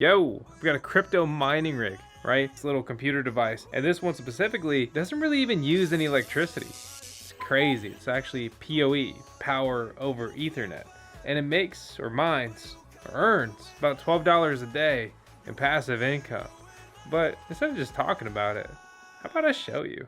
Yo, we got a crypto mining rig, right? It's a little computer device. And this one specifically doesn't really even use any electricity. It's crazy. It's actually PoE, power over Ethernet. And it makes or mines or earns about $12 a day in passive income. But instead of just talking about it, how about I show you?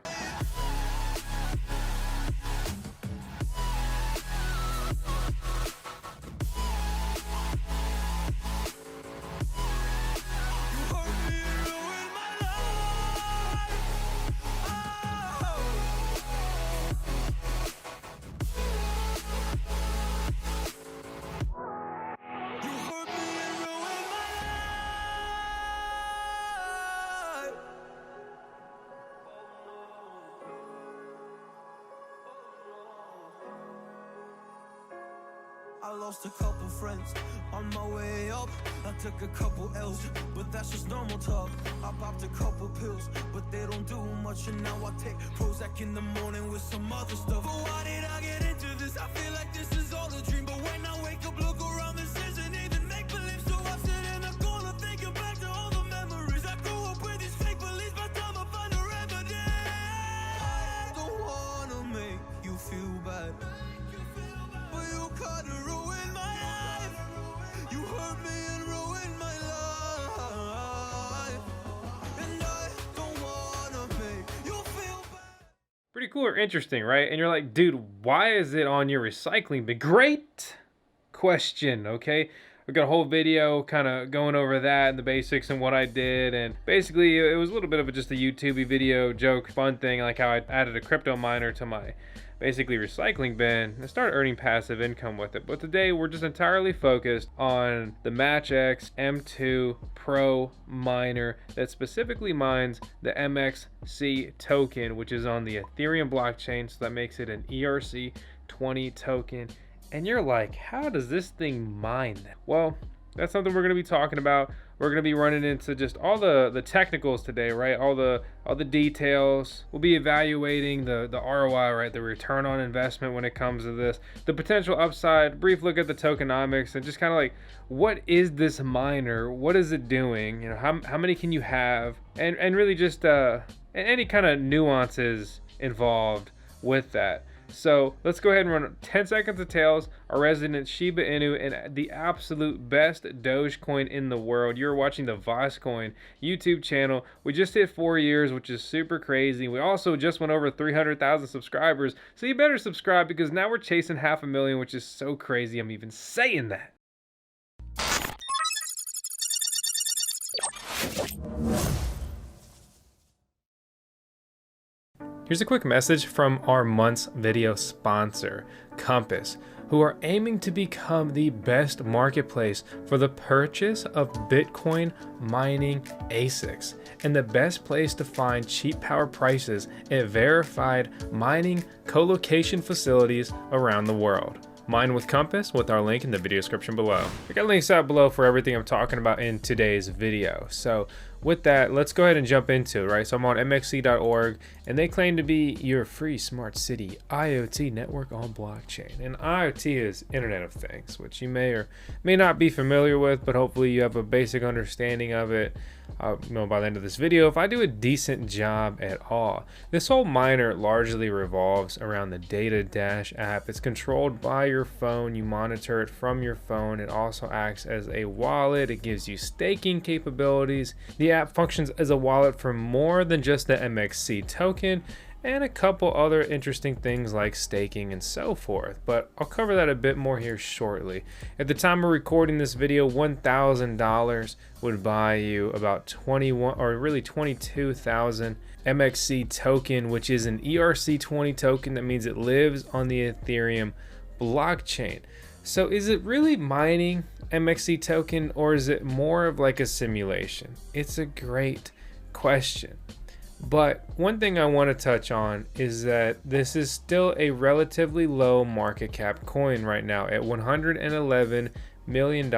I lost a couple friends on my way up. I took a couple L's, but that's just normal talk. I popped a couple pills, but they don't do much. And now I take Prozac in the morning with some other stuff. But why did I get into this? I feel like this is all a dream. But when I wake up, look around, this isn't even make believe. So I sit in the corner thinking back to all the memories. I grew up with these fake beliefs, by the time I find a remedy. I don't wanna make you feel bad, but you kinda ruined my life. You hurt me and ruined my life. And I don't wanna make you feel bad. Pretty cool or interesting, right? And you're like, dude, why is it on your recycling bin? Great question, okay? We got a whole video kind of going over that and the basics and what I did. And basically, it was a little bit of just a YouTube video joke, fun thing, like how I added a crypto miner to my basically recycling bin and started earning passive income with it. But today we're just entirely focused on the MatchX M2 Pro Miner that specifically mines the MXC token, which is on the Ethereum blockchain. So that makes it an ERC20 token. And you're like, how does this thing mine that? Well, that's something we're going to be talking about. We're going to be running into just all the technicals today, right? All the details. We'll be evaluating the ROI, right? The return on investment when it comes to this, the potential upside, brief look at the tokenomics, and just kind of like, what is this miner? What is it doing? You know, how many can you have? And really just any kind of nuances involved with that. So let's go ahead and run 10 seconds of tails, our resident Shiba Inu, and the absolute best Dogecoin in the world. You're watching the VoskCoin YouTube channel. We just hit 4 years, which is super crazy. We also just went over 300,000 subscribers. So you better subscribe because now we're chasing 500,000, which is so crazy I'm even saying that. Here's a quick message from our month's video sponsor, Compass, who are aiming to become the best marketplace for the purchase of Bitcoin mining ASICs and the best place to find cheap power prices at verified mining co-location facilities around the world. Mine with Compass with our link in the video description below. I got links out below for everything I'm talking about in today's video. So with that, let's go ahead and jump into it, right? So I'm on MXC.org, and they claim to be your free smart city IoT network on blockchain. And IoT is Internet of Things, which you may or may not be familiar with, but hopefully you have a basic understanding of it. By the end of this video, if I do a decent job at all. This whole miner largely revolves around the DataDash app. It's controlled by your phone. You monitor it from your phone. It also acts as a wallet. It gives you staking capabilities. The app functions as a wallet for more than just the MXC token and a couple other interesting things like staking and so forth, but I'll cover that a bit more here shortly. At the time of recording this video, $1,000 would buy you about 22,000 MXC token, which is an ERC20 token. That means it lives on the Ethereum blockchain. So is it really mining MXC token, or is it more of like a simulation? It's a great question. But one thing I want to touch on is that this is still a relatively low market cap coin right now at $111 million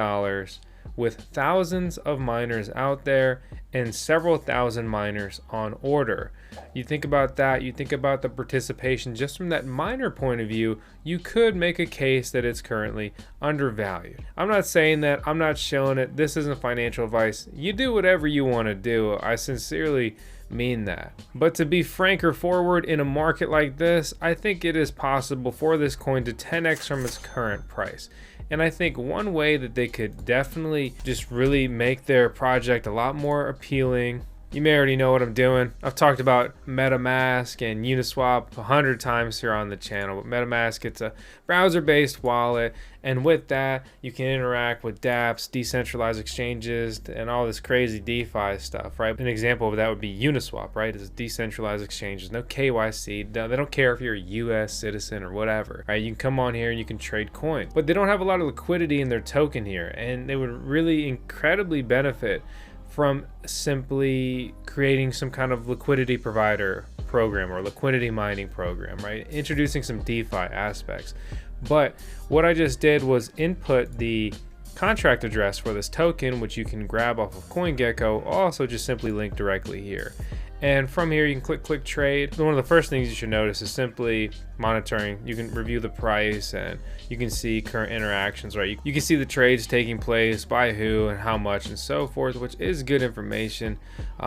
with thousands of miners out there and several thousand miners on order. You think about that, you think about the participation just from that miner point of view, you could make a case that it's currently undervalued. I'm not saying that, I'm not showing it, this isn't financial advice. You do whatever you want to do. I sincerely mean that. But to be frank or forward, in a market like this, I think it is possible for this coin to 10x from its current price. And I think one way that they could definitely just really make their project a lot more appealing, you may already know what I'm doing. I've talked about MetaMask and Uniswap 100 times here on the channel, but MetaMask, it's a browser-based wallet, and with that, you can interact with dApps, decentralized exchanges, and all this crazy DeFi stuff, right? An example of that would be Uniswap, right? It's decentralized exchanges, no KYC. They don't care if you're a US citizen or whatever, right? You can come on here and you can trade coins, but they don't have a lot of liquidity in their token here, and they would really incredibly benefit from simply creating some kind of liquidity provider program or liquidity mining program, right? Introducing some DeFi aspects. But what I just did was input the contract address for this token, which you can grab off of CoinGecko, also just simply link directly here. And from here, you can click trade. One of the first things you should notice is simply monitoring. You can review the price and you can see current interactions, right? You can see the trades taking place, by who and how much and so forth, which is good information.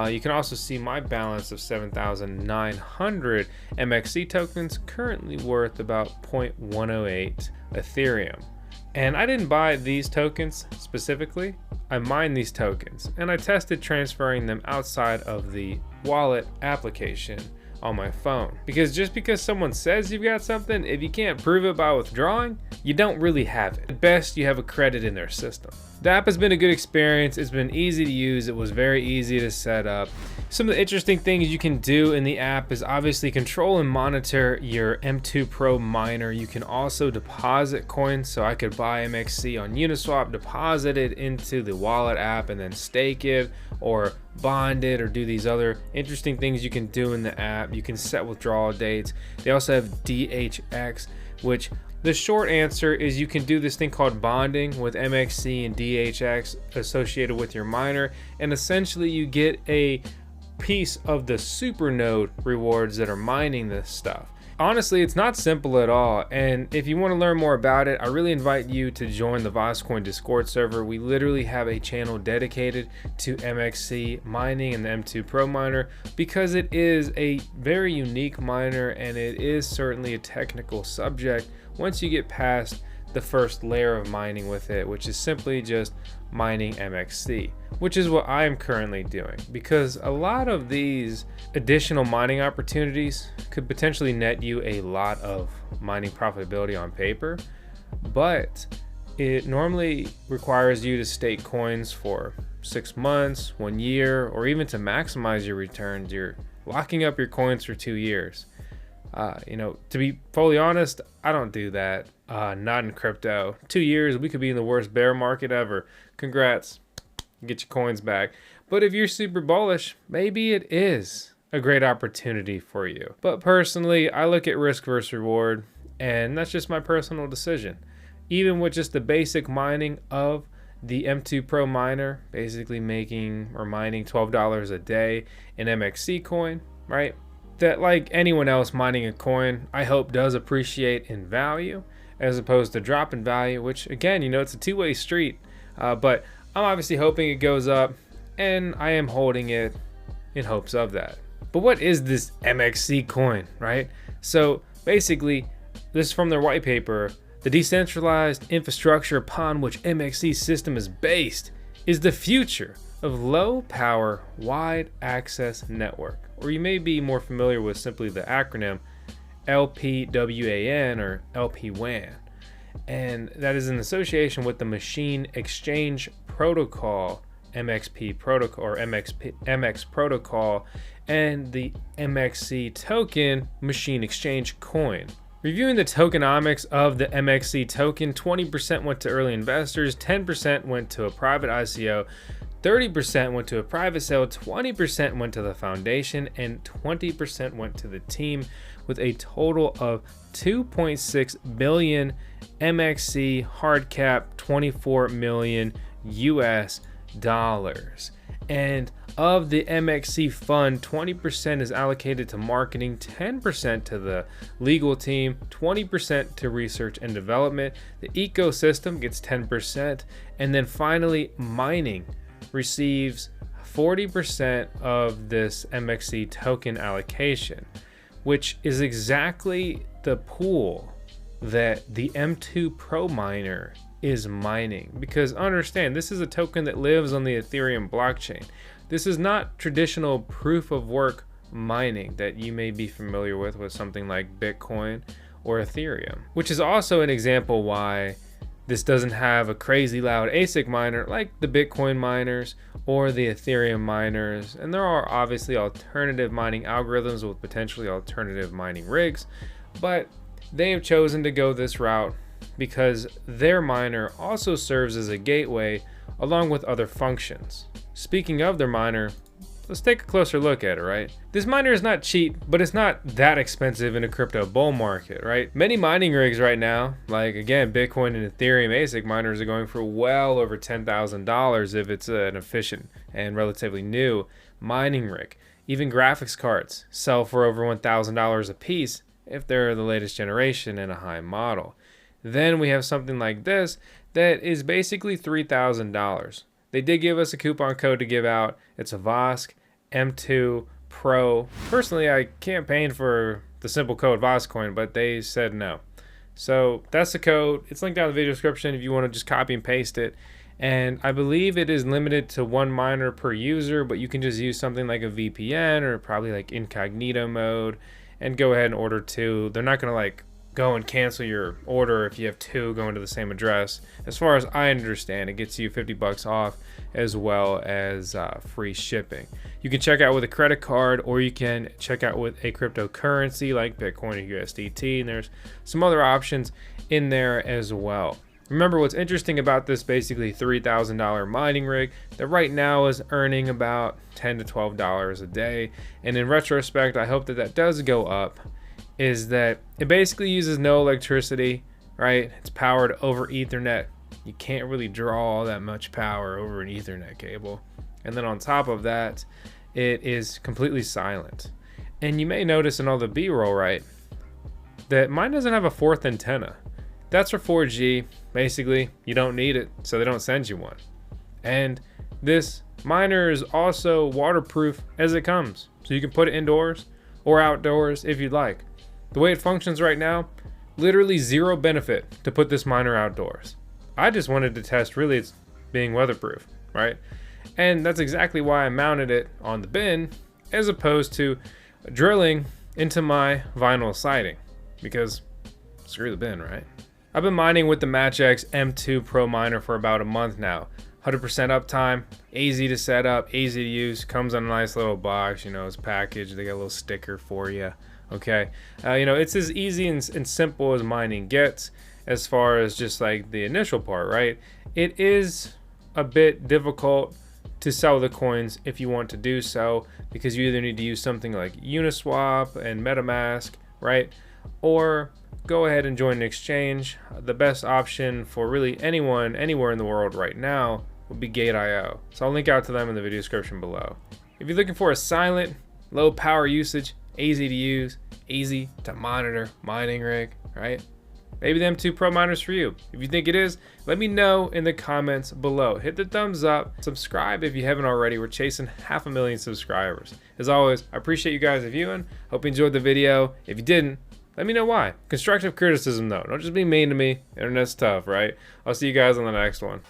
You can also see my balance of 7,900 MXC tokens, currently worth about 0.108 Ethereum. And I didn't buy these tokens specifically, I mined these tokens and I tested transferring them outside of the wallet application on my phone. Because just because someone says you've got something, if you can't prove it by withdrawing, you don't really have it. At best, you have a credit in their system. The app has been a good experience. It's been easy to use. It was very easy to set up. Some of the interesting things you can do in the app is obviously control and monitor your M2 Pro Miner. You can also deposit coins. So I could buy MXC on Uniswap, deposit it into the wallet app, and then stake it or bond it or do these other interesting things you can do in the app. You can set withdrawal dates. They also have DHX, which the short answer is you can do this thing called bonding with MXC and DHX associated with your miner, and essentially you get a piece of the supernode rewards that are mining this stuff. Honestly, it's not simple at all, and if you want to learn more about it, I really invite you to join the VoskCoin Discord server. We literally have a channel dedicated to MXC mining and the M2 Pro Miner because it is a very unique miner and it is certainly a technical subject once you get past the first layer of mining with it, which is simply just mining MXC, which is what I am currently doing, because a lot of these additional mining opportunities could potentially net you a lot of mining profitability on paper, but it normally requires you to stake coins for 6 months, 1 year, or even to maximize your returns, you're locking up your coins for 2 years. To be fully honest, I don't do that. Not in crypto. 2 years, we could be in the worst bear market ever. Congrats, get your coins back. But if you're super bullish, maybe it is a great opportunity for you. But personally, I look at risk versus reward, and that's just my personal decision. Even with just the basic mining of the M2 Pro Miner, basically making or mining $12 a day in MXC coin, right? That, like anyone else mining a coin, I hope does appreciate in value as opposed to drop in value, which again, it's a two-way street. But I'm obviously hoping it goes up, and I am holding it in hopes of that. But what is this MXC coin, right? So basically, this is from their white paper. The decentralized infrastructure upon which MXC system is based is the future of low power wide access network, or you may be more familiar with simply the acronym LPWAN or LPWAN, and that is in association with the Machine Exchange Protocol, MXP protocol or MX protocol, and the MXC token machine exchange coin. Reviewing the tokenomics of the MXC token, 20% went to early investors, 10% went to a private ICO, 30% went to a private sale, 20% went to the foundation, and 20% went to the team, with a total of 2.6 billion MXC hard cap, 24 million US dollars. And of the MXC fund, 20% is allocated to marketing, 10% to the legal team, 20% to research and development. The ecosystem gets 10%. And then finally, mining receives 40% of this MXC token allocation, which is exactly the pool that the M2 Pro Miner is mining. Because understand, this is a token that lives on the Ethereum blockchain. This is not traditional proof of work mining that you may be familiar with something like Bitcoin or Ethereum, which is also an example why this doesn't have a crazy loud ASIC miner like the Bitcoin miners or the Ethereum miners. And there are obviously alternative mining algorithms with potentially alternative mining rigs, but they have chosen to go this route because their miner also serves as a gateway along with other functions. Speaking of their miner, let's take a closer look at it, right? This miner is not cheap, but it's not that expensive in a crypto bull market, right? Many mining rigs right now, like again, Bitcoin and Ethereum ASIC miners are going for well over $10,000 if it's an efficient and relatively new mining rig. Even graphics cards sell for over $1,000 a piece if they're the latest generation and a high model. Then we have something like this that is basically $3,000. They did give us a coupon code to give out. It's a Vosk M2 Pro. Personally, I campaigned for the simple code VoskCoin, but they said no. So that's the code. It's linked down in the video description if you want to just copy and paste it. And I believe it is limited to 1 miner per user, but you can just use something like a VPN or probably like incognito mode and go ahead and order 2. They're not going to like go and cancel your order if you have 2 going to the same address. As far as I understand, it gets you $50 off as well as free shipping. You can check out with a credit card, or you can check out with a cryptocurrency like Bitcoin or USDT, and there's some other options in there as well. Remember, what's interesting about this basically $3,000 mining rig that right now is earning about $10 to $12 a day, and in retrospect, I hope that that does go up, is that it basically uses no electricity, right? It's powered over Ethernet. You can't really draw all that much power over an Ethernet cable. And then on top of that, it is completely silent. And you may notice in all the B-roll, right, that mine doesn't have a 4th antenna. That's for 4G. Basically, you don't need it, so they don't send you one. And this miner is also waterproof as it comes. So you can put it indoors or outdoors if you'd like. The way it functions right now, literally zero benefit to put this miner outdoors. I just wanted to test really it's being weatherproof, right? And that's exactly why I mounted it on the bin as opposed to drilling into my vinyl siding, because screw the bin, right? I've been mining with the MatchX M2 Pro Miner for about a month now. 100% uptime, easy to set up, easy to use, comes in a nice little box, you know, it's packaged, they got a little sticker for you. Okay, you know, it's as easy and simple as mining gets as far as just like the initial part, right? It is a bit difficult to sell the coins if you want to do so, because you either need to use something like Uniswap and MetaMask, right? Or go ahead and join an exchange. The best option for really anyone, anywhere in the world right now would be Gate.io. So I'll link out to them in the video description below. If you're looking for a silent, low power usage, easy to use, easy to monitor mining rig, right? Maybe the M2 Pro Miner's for you. If you think it is, let me know in the comments below. Hit the thumbs up, subscribe if you haven't already. We're chasing 500,000 subscribers. As always, I appreciate you guys viewing. Hope you enjoyed the video. If you didn't, let me know why. Constructive criticism though. Don't just be mean to me. Internet's tough, right? I'll see you guys on the next one.